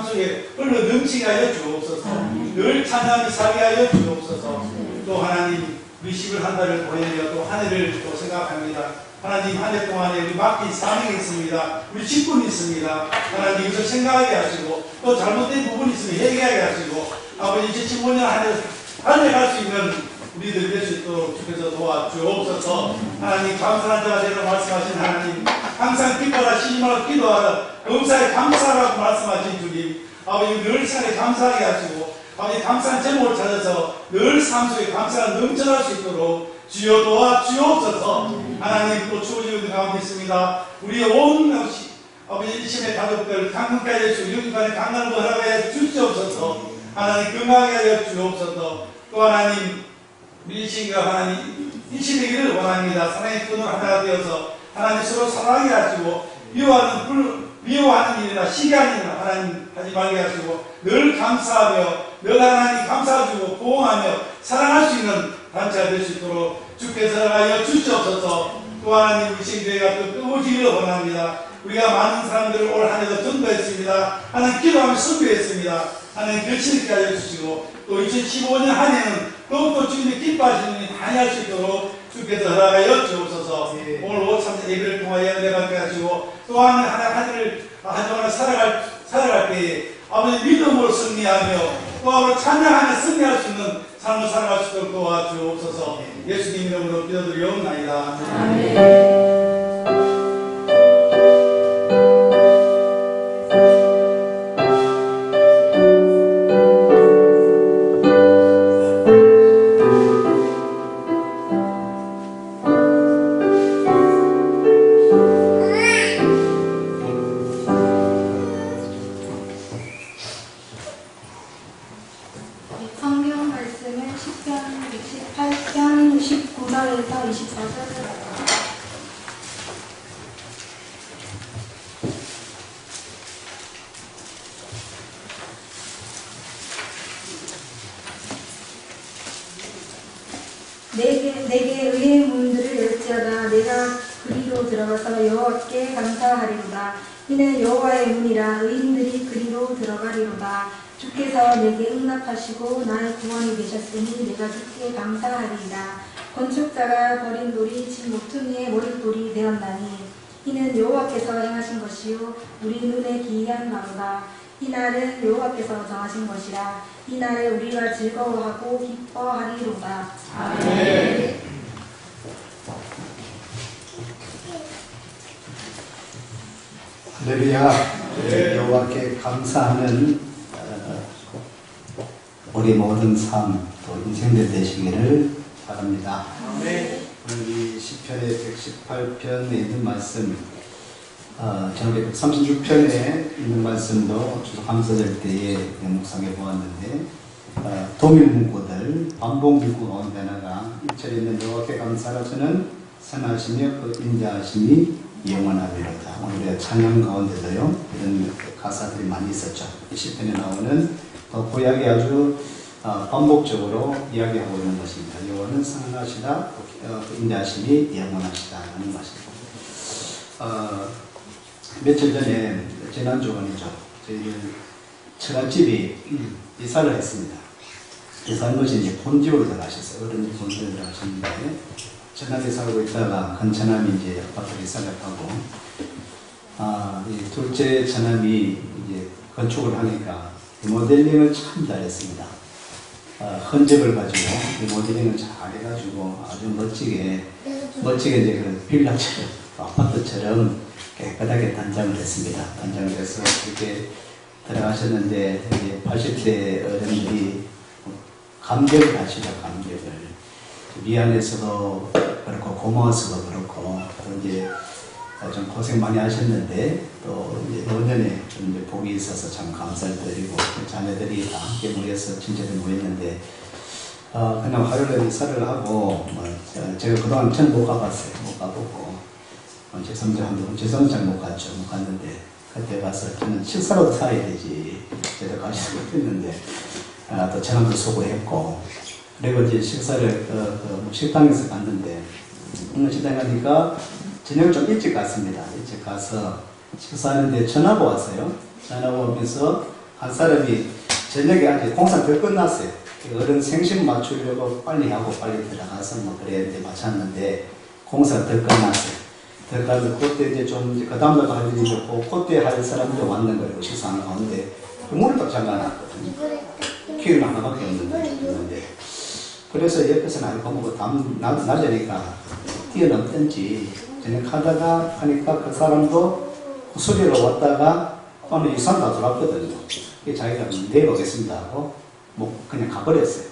속에 흘러 넘치게 하여 주옵소서. 늘 찬양이 살게 하여 주옵소서. 또 하나님 우리 11한 달을 보내며 또 한 해를 또 생각합니다. 하나님 한 해 동안에 우리 맡긴 사명이 있습니다. 우리 직분이 있습니다. 하나님 이것을 생각하게 하시고 또 잘못된 부분이 있으면 회개하게 하시고 아버지 2015년 한 해 달려갈 수 있는 우리들 될 수 있도록 주께서 도와주옵소서. 하나님 감사한 자가 되라 말씀하신 하나님, 항상 기뻐라 시임하라 기도하라 범사에 감사하라고 말씀하신 주님, 아버지 늘 삶에 감사하게 하시고 아버지 감사한 제목을 찾아서 늘 삶 속에 감사가 넘쳐날 수 있도록 주여 도와주옵소서. 하나님 또 추워지고 있는 가운데 있습니다. 우리의 온 아버지 일심의 가족들 강건케 하여 주시고 육간의 강건을 허락하여 주시옵소서. 하나님 건강하게 하여 주옵소서. 또 하나님 밀신과 하나님 일심이기를 원합니다. 사랑의 끈으로 하나가 되어서 하나님 서로 사랑하게 하시고 미워하는 일이나 시기하는 일이나 하나님 하지 말게 하시고 늘 감사하며 늘 하나님 감사해주고 보호하며 사랑할 수 있는 단체가 될 수 있도록 주께서 하여 주시옵소서. 또 하나님 우리 신교회가 또 뜨거워지기를 원합니다. 우리가 많은 사람들을 올 한 해도 전도했습니다. 하나님 기도하며 선교했습니다. 하나님 결실 있게 하여 주시고 또 2015년 한 해는 더욱더 주님이 기뻐하시는 일이 많이 할 수 있도록 주께서 허락하여 주옵소서. 오늘 5.3 예배를 통하여 은혜 받게 하시고 또 한 해를 한동안 살아갈 때에 아버지 믿음으로 승리하며 또 아버지 찬양하며 승리할 수 있는 삶을 살아갈 수 있도록 도와주옵소서. 예수님 이름으로 기도드리옵나이다. 아멘. 성경 말씀은 시편 68편 19절에서 24절을 내게 의의 문들을 열지어다. 내가 그리로 들어가서 여호와께 감사하리로다. 이는 여호와의 문이라 의인들이 그리로 들어가리로다. 주께서 내게 응답하시고 나의 구원이 되셨으니 내가 주께 감사하리이다. 건축자가 버린 돌이 집 모퉁이의 머릿돌이 되었나니 이는 여호와께서 행하신 것이요 우리 눈에 기이한 바로다. 이 날은 여호와께서 정하신 것이라. 이 날에 우리가 즐거워하고 기뻐하리로다. 아멘. 할렐루야. 여호와께 감사하는 우리 모든 삶, 또 인생들 되시기를 바랍니다. 오늘 이 시편의 118편에 있는 말씀, 저는 136편에 있는 말씀도 추수감사절 때에 묵상해 보았는데, 동일 문구들, 반복 문구 가운데 하나가 1절에 있는 여호와께 감사라 저는 선하시며 그 인자하심이 영원하리로다. 오늘의 찬양 가운데도요, 이런 가사들이 많이 있었죠. 이 시편에 나오는 구약이 아주 반복적으로 이야기하고 있는 것입니다. 여호와는 선하시다, 인자하심이 영원하시다 하는 것입니다. 며칠 전에 지난주간이죠. 저희 처갓집이 이사를 했습니다. 이사한 것이 이제 본지로 들어가셨어요. 어른이 본지로 들어가셨는데 전남에 살고 있다가 큰 처남이 이제 아파트로 이사를 하고 이 둘째 처남이 이제 건축을 하니까 리모델링을 참 잘했습니다. 흔적을 가지고 리모델링을 잘 해가지고 아주 멋지게 이제 그런 빌라처럼 아파트처럼 깨끗하게 단장을 했습니다. 단장을 해서 이렇게 들어가셨는데 이제 80대 어른들이 감격을 하시죠. 감격을 미안해서도 그렇고 고마워서도 그렇고 또 이제 좀 고생 많이 하셨는데 또 이제 노년에 좀 이제 복이 있어서 참 감사를 드리고 자녀들이 다 함께 모여서 친척들 모였는데 그냥 화요일에 이사를 하고 제가 그동안 전 못 가봤어요. 못 가보고 제3장 잘 못 갔죠. 못 갔는데 그때 가서 저는 식사로도 살아야 되지 제대로 가지도 못했는데 또 저랑도 수고했고 그리고 이제 식사를 식당에서 갔는데 식당에 가니까 저녁 좀 일찍 갔습니다. 일찍 가서 식사하는데 전화가 왔어요. 전화가 오면서 한 사람이 저녁에 아직 공사 덜 끝났어요. 어른 생신 맞추려고 빨리 하고 빨리 들어가서 뭐 그랬는데 마쳤는데 공사가 덜 끝났어요. 들어가서 그때 이제 좀 그 다음날도 할 일이 있었고 그때 할 사람도 왔는 거예요. 식사하는 가운데 문을 딱 잠가놨거든요. 키는 하나밖에 없는데 그래서 옆에서 나니까 뭐 낮으니까 뛰어넘든지 저녁 하다가 하니까 그 사람도 수리로 왔다가 오늘 유산 다 돌았거든요. 자기가 내려오겠습니다 하고 뭐 그냥 가버렸어요.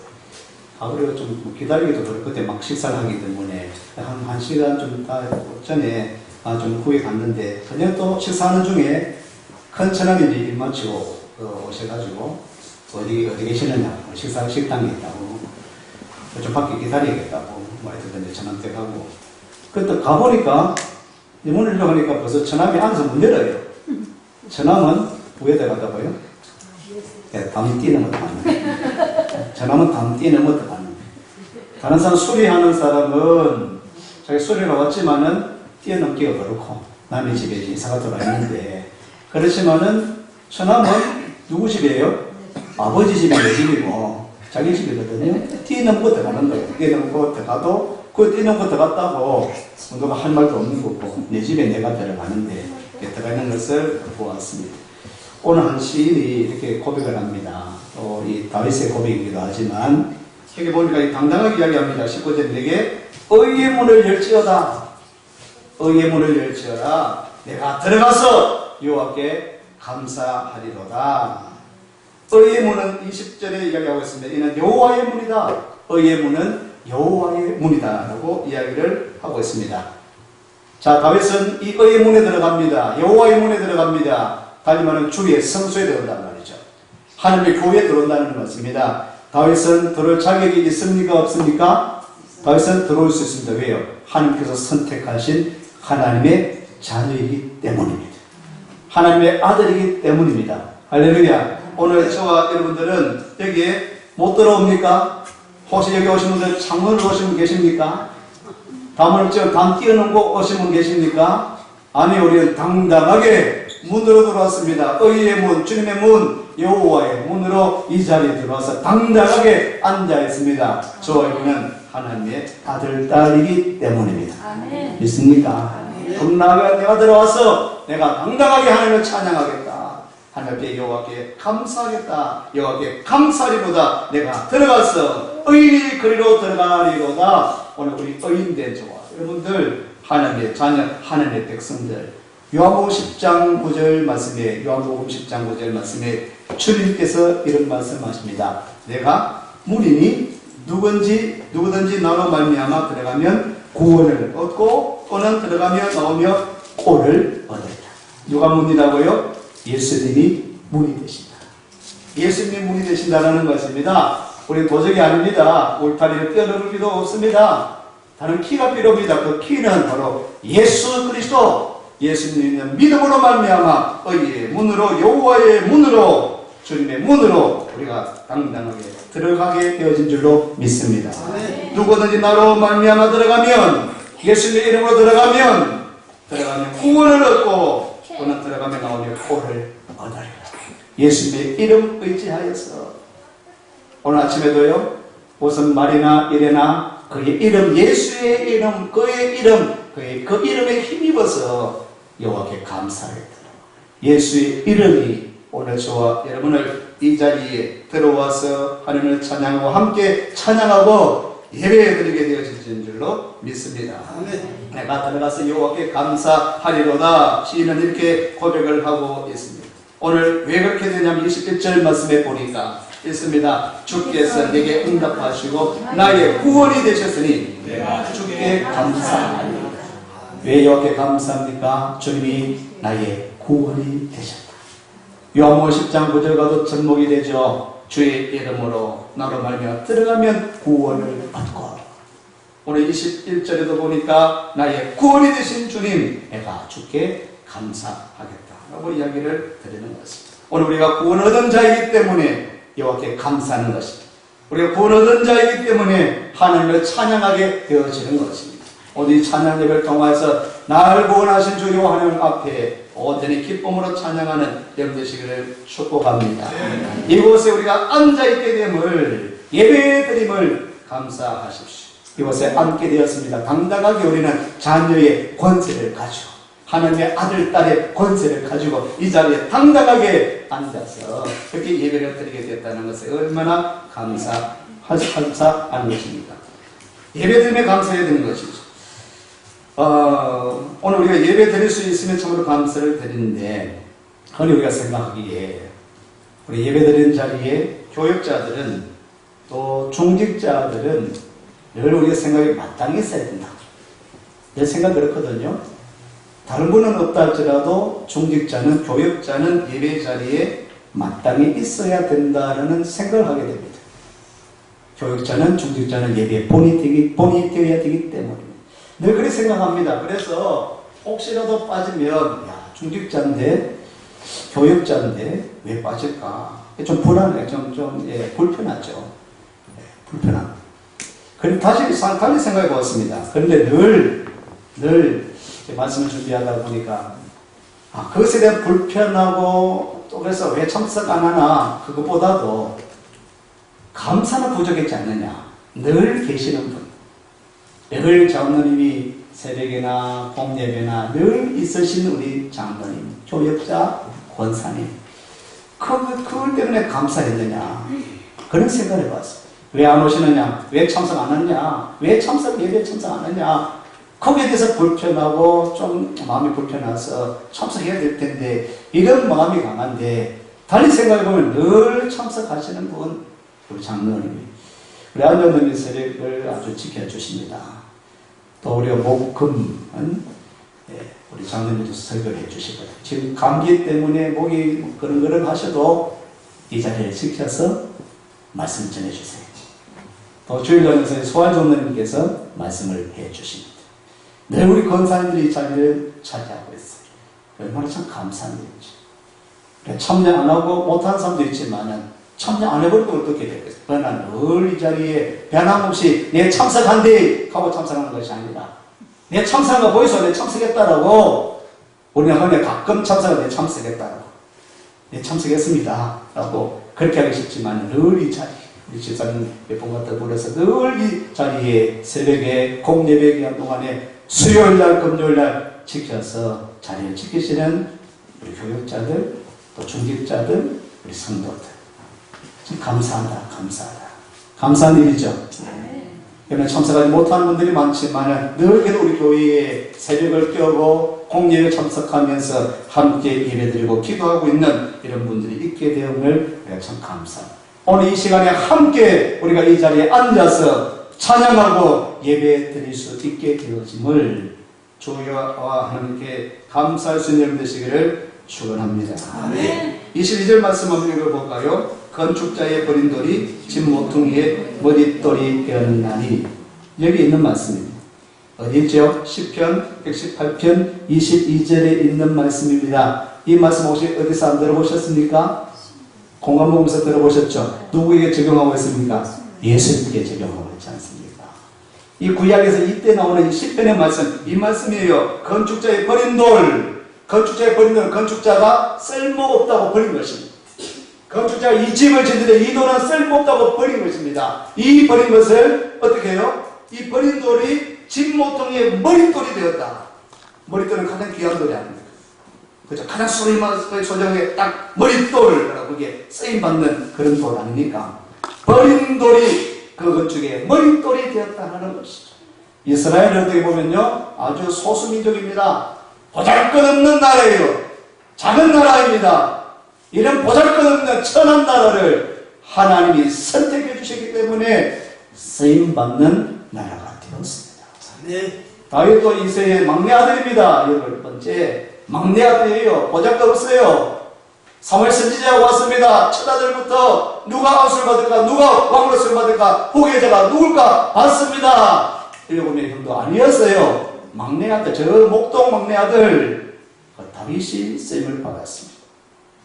가버리고 좀 기다리기도 그렇고 그때 막 식사를 하기 때문에 한 시간 좀 전에 좀 후에 갔는데 그냥 또 식사하는 중에 큰 처남이 일 마치고 오셔가지고 어디 계시느냐 식당에 있다고 좀 밖에 기다리겠다고 뭐 하여튼 이제 처남댁 가고 그때 가보니까 문을 열어보니까 벌써 처남이 앉아서 문 열어요. 처남은 위에다 갔다고요? 네, 담 뛰는 것도 맞네. 처남은 담 뛰는 것도 맞네. 다른 사람 수리하는 사람은 자기 수리가 왔지만은 뛰어넘기가 그렇고 남의 집에 이사가 들어있는데 그렇지만은 처남은 누구 집이에요? 아버지 집이 내 집이고 자기 집이거든요. 뛰어넘고 들어가는 거예요. 뛰어넘고 들어가도 그 뛰어넘고 들어갔다고 누가 할 말도 없는 거고 내 집에 내가 들어가는데 들어가는 것을 보았습니다. 오늘 한 시인이 이렇게 고백을 합니다. 이 다윗의 고백이기도 하지만 여기 보니까 당당하게 이야기합니다. 19절 내게 의의 문을 열지어다. 의의 문을 열지어라. 내가 들어가서 여호와께 감사하리로다. 의의 문은 20절에 이야기하고 있습니다. 이는 여호와의 문이다. 의의 문은 여호와의 문이다 라고 이야기를 하고 있습니다. 자, 다윗은 이 의의 문에 들어갑니다. 여호와의 문에 들어갑니다. 달리 말하면 주의 성소에 들어온다는 말이죠. 하나님의 교회에 들어온다는 것입니다. 다윗은 들어올 자격이 있습니까? 없습니까? 다윗은 들어올 수 있습니다. 왜요? 하나님께서 선택하신 하나님의 자녀이기 때문입니다. 하나님의 아들이기 때문입니다. 할렐루야. 오늘 저와 여러분들은 여기에 못 들어옵니까? 혹시 여기 오신 분들 창문을 오신 분 계십니까? 담을 담 뛰어넘고 오신 분 계십니까? 아니, 우리는 당당하게 문으로 들어왔습니다. 의의 문, 주님의 문, 여호와의 문으로 이 자리에 들어와서 당당하게 앉아 있습니다. 저와 여러분은 하나님의 아들, 딸이기 때문입니다. 아멘. 믿습니까? 그럼 내가 들어와서 내가 당당하게 하나님을 찬양하겠다. 하나님께 여호와께 감사하겠다. 여호와께 감사하리로다. 내가 들어가서 의의 거리로 들어가리로다. 오늘 우리 의인된 저와 여러분들 하나님의 자녀, 하나님의 백성들 요한복음 10장 9절 말씀에 요한복음 10장 9절 말씀에 주님께서 이런 말씀하십니다. 내가 문이니 누구든지 나로 말미암아 들어가면 구원을 얻고 또는 들어가며 나오며 꼴을 얻으리라. 누가 문이라고요? 예수님이 문이 되신다. 예수님이 문이 되신다는 것입니다. 우리 도적이 아닙니다. 울타리를 뛰어넘을 필요 없습니다. 다른 키가 필요합니다. 그 키는 바로 예수 그리스도. 예수님은 믿음으로 말미암아 의의 문으로 여호와의 문으로 주님의 문으로 우리가 당당하게 들어가게 되어진 줄로 믿습니다. 네. 누구든지 나로 말미암아 들어가면 예수님의 이름으로 들어가면 구원을 얻고 또는 들어가면 나오며 꼴을 얻으리라. 예수님의 이름 의지하여서 오늘 아침에도요 무슨 말이나 이래나 그의 이름 예수의 이름 그의 이름 그 이름에 힘입어서 여호와께 감사하겠다. 예수의 이름이 오늘 저와 여러분을 이 자리에 들어와서 하나님을 찬양하고 함께 찬양하고 예배드리게 되어진 줄로 믿습니다. 내가 들어가서 여호와께 감사하리로다. 시인은 이렇게 고백을 하고 있습니다. 오늘 왜 그렇게 되냐면 21절 말씀에 보니까 있습니다. 주께서 내게 응답하시고 나의 구원이 되셨으니 내가 주께 감사하리로다. 왜 여호와께 감사합니까? 주님이 나의 구원이 되셨다. 요한복음 10장 9절 가도 접목이 되죠. 주의 이름으로 나로 말미암아 들어가면 구원을 얻고 오늘 21절에도 보니까 나의 구원이 되신 주님 내가 주께 감사하겠다 라고 이야기를 드리는 것입니다. 오늘 우리가 구원 얻은 자이기 때문에 여호와께 감사하는 것입니다. 우리가 구원 얻은 자이기 때문에 하나님을 찬양하게 되어지는 것입니다. 오늘 이 찬양 예배를 통해서 나를 구원하신 주 여호와 하나님 앞에 온전히 기쁨으로 찬양하는 여러분 되시기를 축복합니다. 이곳에 우리가 앉아있게 됨을 예배드림을 감사하십시오. 이곳에 앉게 되었습니다. 당당하게 우리는 자녀의 권세를 가지고 하나님의 아들, 딸의 권세를 가지고 이 자리에 당당하게 앉아서 그렇게 예배를 드리게 되었다는 것에 얼마나 감사하는 것입니다. 예배드림에 감사해야 되는 것이죠. 오늘 우리가 예배 드릴 수 있으면 참으로 감사를 드리는데, 흔히 우리가 생각하기에 우리 예배 드리는 자리에 교역자들은 또 중직자들은 늘 우리가 생각이 마땅히 있어야 된다. 내 생각 그렇거든요. 다른 분은 없다 할지라도 중직자는, 교역자는 예배 자리에 마땅히 있어야 된다는 생각을 하게 됩니다. 교역자는, 중직자는 예배에 본이 되어야 되기 때문에 늘 그렇게 생각합니다. 그래서 혹시라도 빠지면 중직자인데 교역자인데 왜 빠질까? 좀 불안해, 불편하죠. 불편함. 그럼 다시 생각해 보았습니다. 그런데 늘 말씀을 준비하다 보니까 그것에 대한 불편하고 또 그래서 왜 참석 안 하나, 그것보다도 감사는 부족했지 않느냐. 늘 계시는 분, 늘 장로님이 새벽이나 공예배나 늘 있으신 우리 장로님, 교역자, 권사님, 그걸 때문에 감사했느냐, 그런 생각을 해봤습니다. 왜 안 오시느냐, 왜 참석 안 하느냐, 왜 예배에 참석 안 하느냐, 거기에 대해서 불편하고 좀 마음이 불편해서 참석해야 될 텐데, 이런 마음이 강한데, 달리 생각해보면 늘 참석하시는 분, 우리 장로님이, 우리 안전님의 세력을 아주 지켜주십니다. 또 우리가 목금은 우리 장로님도 설교를 해주시거든요. 지금 감기 때문에 목이 그런 하셔도 이 자리를 지켜서 말씀 전해주세요. 또 주일장에서 소환 장로님께서 말씀을 해주십니다. 늘 우리 권사님들이 이 자리를 차지하고 있어요. 얼마나 참 감사한 일이죠. 참여 안 하고 못하는 사람도 있지만 참여 안 해버리고 어떻게 되겠어요? 그러나 늘 이 자리에 변함없이 내 참석한대 하고 참석하는 것이 아니라 내 참석한 거 보이소? 내 참석했다라고, 우리는 흔히 가끔 참석을 내 참석했다라고, 내 참석했습니다 라고 그렇게 하기 쉽지만 늘 이 자리, 우리 집사님 몇 번 갖다 불러서 늘 이 자리에 새벽에 공예배 기간 동안에 수요일날 금요일날 지켜서 자리를 지키시는 우리 교육자들, 또 중직자들, 우리 성도들, 참 감사하다. 감사한 일이죠. 그러나 참석하지 못하는 분들이 많지만 늘 그래도 우리 교회에 새벽을 깨우고 공예에 참석하면서 함께 예배드리고 기도하고 있는 이런 분들이 있게 되음을 우리가 참 감사합니다. 오늘 이 시간에 함께 우리가 이 자리에 앉아서 찬양하고 예배 드릴 수 있게 되어짐을 주와 하나님께 감사할 수 있는 되시기를 축원합니다. 22절 말씀 한번 읽어볼까요? 건축자의 버린 돌이 집 모퉁이의 머릿돌이 되었나니. 여기 있는 말씀입니다. 어디 있죠? 시편 118편 22절에 있는 말씀입니다. 이 말씀 혹시 어디서 안 들어보셨습니까? 공감 보면서 들어보셨죠? 누구에게 적용하고 있습니까? 예수님께 적용하고 있지 않습니까? 이 구약에서 이때 나오는 이 시편의 말씀, 이 말씀이에요. 건축자의 버린 돌, 건축자가 쓸모없다고 버린 것입니다. 건축자가 이 집을 짓는데 이 돌은 쓸모없다고 버린 것입니다. 이 버린 것을 어떻게 해요? 이 버린 돌이 집 모퉁이의 머릿돌이 되었다. 머릿돌은 가장 귀한 돌이 아닙니까? 그죠? 가장 소중하게 딱 머릿돌이라고 그게 쓰임받는 그런 돌 아닙니까? 버린 돌이 그 건축의 머릿돌이 되었다는 것이죠. 이스라엘을 어떻게 보면요, 아주 소수민족입니다. 보잘것없는 나라예요. 작은 나라입니다. 이런 보잘것없는 천한 나라를 하나님이 선택해 주셨기 때문에 쓰임받는 나라가 되었습니다. 다윗도 이세의 막내 아들입니다. 8번째 막내 아들이에요. 보잘것없어요. 사무엘 선지자가 왔습니다. 첫 아들부터 누가 아웃을 받을까, 누가 왕으로을 받을까, 후계자가 누굴까 봤습니다. 7명 형도 아니었어요. 막내 아들, 저 목동 막내 아들 다윗이 쓰임을 받았습니다.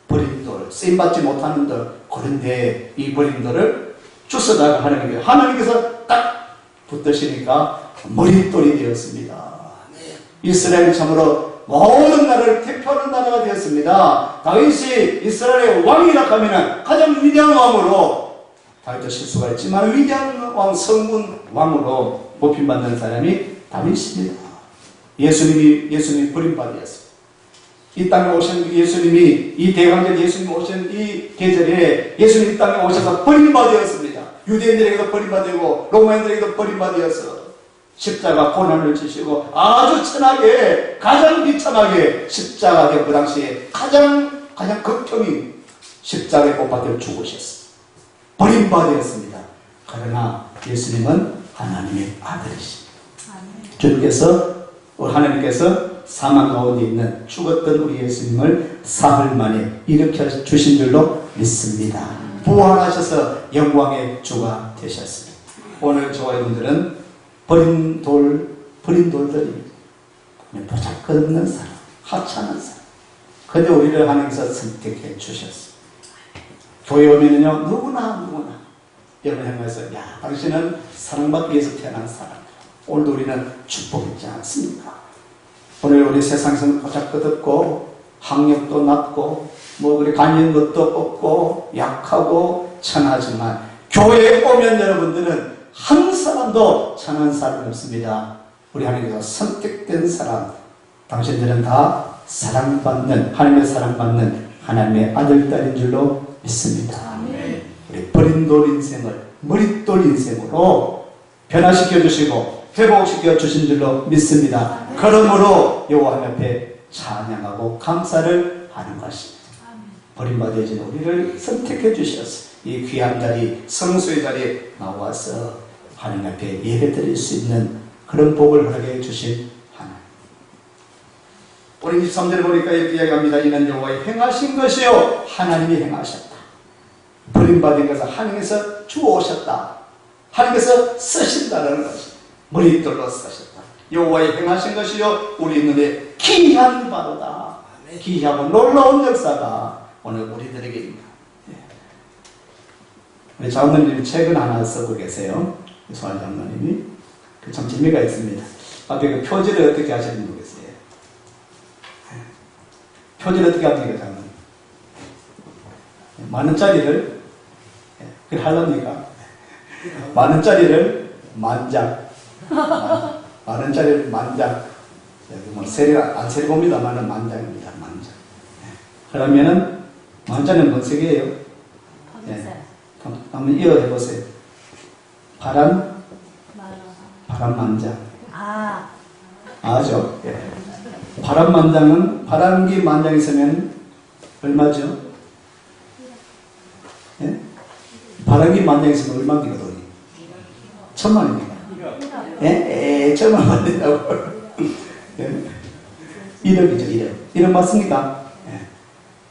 버린 돌, 쓰임받지 못하는 돌. 그런데 이 버린 돌을 주워다가 하나님께서 딱 붙드시니까 머릿돌이 되었습니다. 이스라엘이 참으로 모든 나라를 대표하는 나라가 되었습니다. 다윗이 이스라엘의 왕이라 하면 가장 위대한 왕으로, 다윗도 실수가 있지만 위대한 왕, 성문 왕으로 뽑힌받는 사람이 다윗입니다. 예수님이 버림받았습니다. 이 땅에 오신 예수님이, 이 대강절 예수님이 오신 이 계절에 예수님이 이 땅에 오셔서 버림받았습니다. 유대인들에게도 버림받고 로마인들에게도 버림받아서 십자가 고난을 지시고 아주 천하게, 가장 비참하게 십자가에 그 당시에 가장 극형인 십자가에 못 박혀 죽으셨습니다. 버림받았습니다. 그러나 예수님은 하나님의 아들이십니다. 주님께서, 하나님께서 사망 가운데 있는 죽었던 우리 예수님을 사흘 만에 일으켜 주신 줄로 믿습니다. 부활하셔서 영광의 주가 되셨습니다. 오늘 저와 여러분들은 버린 돌들입니다. 보잘것없는 사람, 하찮은 사람. 근데 우리를 하나님께서 선택해 주셨습니다. 교회 오면은요, 누구나 여러분 향해서, 야, 당신은 사랑받기 위해서 태어난 사람. 오늘도 우리는 축복했지 않습니까? 오늘 우리 세상에서는 보잘것없고 학력도 낮고 그리 가진 것도 없고 약하고 천하지만 교회에 오면 여러분들은 한 사람도 천한 사람이 없습니다. 우리 하나님께서 선택된 사람, 당신들은 다 사랑받는, 하나님의 사랑받는 하나님의 아들, 딸인 줄로 믿습니다. 우리 버린 돌 인생을 머릿돌 인생으로 변화시켜 주시고 회복시켜 주신 줄로 믿습니다. 그러므로 여호와 하나님 앞에 찬양하고 감사를 하는 것입니다. 버림받아진 우리를 선택해 주셔서 이 귀한 자리, 성수의 자리에 나와서 하나님 앞에 예배 드릴 수 있는 그런 복을 허락해 주신 하나님. 우리 23절에 보니까 이렇게 이야기합니다. 이는 여호와의 행하신 것이요 하나님이 행하셨다. 버림받은 것을 하나님께서 주오셨다. 하나님께서 쓰신다는 것입니다. 머릿돌로 쓰셨다. 여호와의 행하신 것이요 우리 눈에 기이한 바로다. 기이하고 놀라운 역사가 오늘 우리들에게 있다. 우리 장로님이 책을 하나 쓰고 계세요. 소환 장로님이. 참 재미가 있습니다. 앞에 그 표지를 어떻게 하시는지 모르겠어요. 표지를 어떻게 합니까, 장로님? 10,000원짜리를, 그걸 하려니까? 10,000원짜리를 만장. 10,000원짜리를 만장. 여기 안 세리 봅니다만은 만장입니다, 만장. 그러면은, 만장은 뭔 색이에요? 한번 이어해보세요. 파란 만장. 아죠? 예. 파란 만장은, 파란기 만장 있으면 얼마죠? 예? 파란기 만장 있으면 얼마입니까, 돈이? 1,000,000원입니까? 예? 1,000,000원 받는다고. 예? 1억이죠, 1억 맞습니까? 예.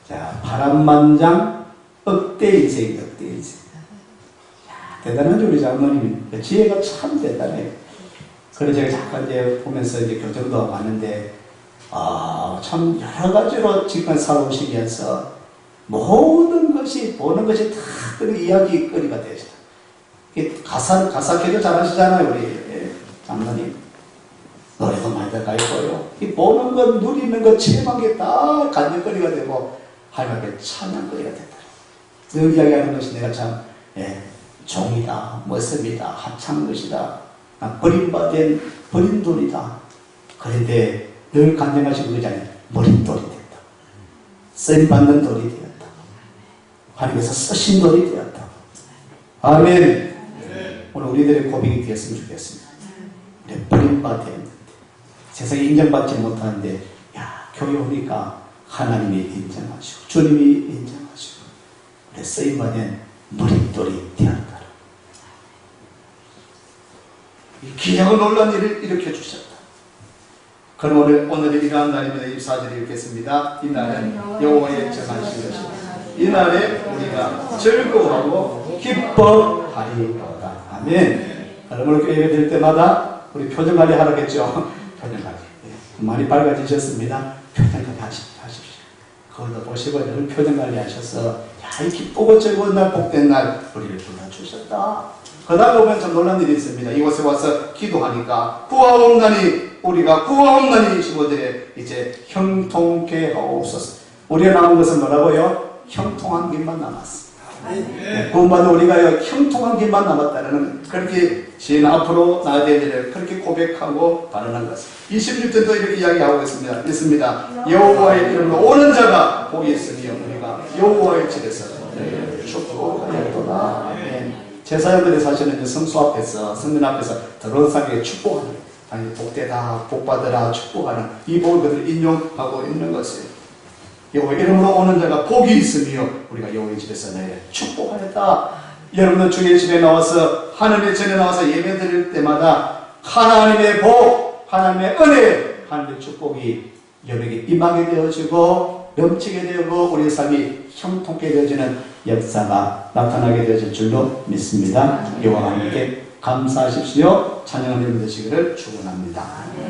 자, 파란 만장, 억대 인생이다, 억대 인생. 대단하죠, 우리 장모님이. 지혜가 참 대단해요. 그래서 제가 잠깐 이제 보면서 이제 교정도 하고 하는데, 참 여러 가지로 지금 살아오시면서 모든 것이, 보는 것이 다 그런 이야기거리가 되죠. 가사캐도 잘하시잖아요, 우리 장모님. 노래도 많이 들어가 있고요. 이 보는 것, 누리는 것, 체험한 게 다 간증거리가 되고, 하나님께 찬양거리가 된다. 늘 이야기하는 것이 내가 참, 종이다, 멋습니다, 하찮은 것이다, 버림받은 버린 돌이다. 그런데 늘 간증하시고 그러잖아요. 머릿돌이 됐다. 쓰임받는 돌이 되었다. 하나님께서 쓰신 돌이 되었다. 아멘. 오늘 우리들의 고백이 되었으면 좋겠습니다. 우리 버림받은 세상에 인정받지 못하는데, 교회 오니까 하나님이 인정하시고 주님이 인정하시고 우리 쓰임받은 머릿돌이 되었다. 이 귀하고 놀라운 일을 일으켜 주셨다. 그럼 오늘은 이러한 날입니다. 24절에 읽겠습니다. 이 날은 여호와의 정하신 것이다. 이 날에 우리가 즐거워하고 기뻐하리로다. 아멘. 여러분 교회 될 때마다 우리 표정관리 하라겠죠. 표정관리. 많이 밝아지셨습니다. 표정관리 하십시오. 그걸로 보시고 여러분 표정관리 하셔서 이 기쁘고 즐거운 날, 복된 날 우리를 불러주셨다. 그러다 보면 좀 놀란 일이 있습니다. 이곳에 와서 기도하니까 우리가 구하옵나니 15절에 이제 형통케 하옵소서. 우리가 남은 것은 뭐라고요? 형통한 길만 남았어. 구원받은 우리가 형통한 길만 남았다는 그렇게 지인 앞으로 나아야 될 일을 그렇게 고백하고 발언한 것. 26절도 이렇게 이야기하고 있습니다. 여호와의 이름으로 오는 자가 복이 있으며 우리가 여호와의 집에서 축복하였도다. 제사장들이 사실은 성수 앞에서 성전 앞에서 들어온 사람에게 축복하는, 아니 복되다 복받으라 축복하는 이 복을 그들 인용하고 있는 것이에요. 여호와 이름으로 오는 자가 복이 있으며 우리가 여호와의 집에서 축복하였다. 여러분들 주의 집에 나와서 하나님의 전에 나와서 예배 드릴 때마다 하나님의 복, 하나님의 은혜, 하나님의 축복이 여러분에게 임하게 되어지고 넘치게 되고 우리의 삶이 형통케 되어지는 역사가 나타나게 되어질 줄로 믿습니다. 여호와와 함께 감사하십시오. 찬양하는 여러분 되시기를 축원합니다.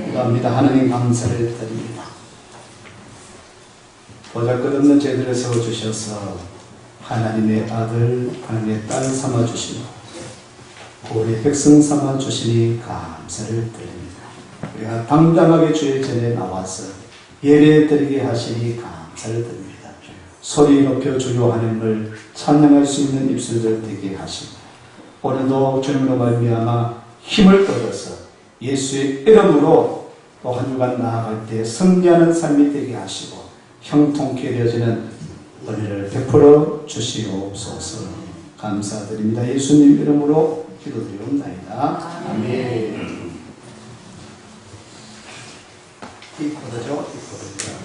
기도합니다. 하나님 감사를 드립니다. 보잘것없는 저희들을 세워주셔서 하나님의 아들, 하나님의 딸 삼아주시고 우리 백성 삼아주시니 감사를 드립니다. 우리가 당당하게 주의 전에 나와서 예배드리게 하시니 감사를 드립니다. 소리 높여 주여 하나님을 찬양할 수 있는 입술들 되게 하시고 오늘도 주님으로 말미암아 힘을 얻어서 예수의 이름으로 또 한 주간 나아갈 때 승리하는 삶이 되게 하시고 형통케 되어지는 은혜를 베풀어 주시옵소서. 감사드립니다. 예수님 이름으로 기도드리옵나이다. 아멘. 이 코드죠? 이 코드입니다.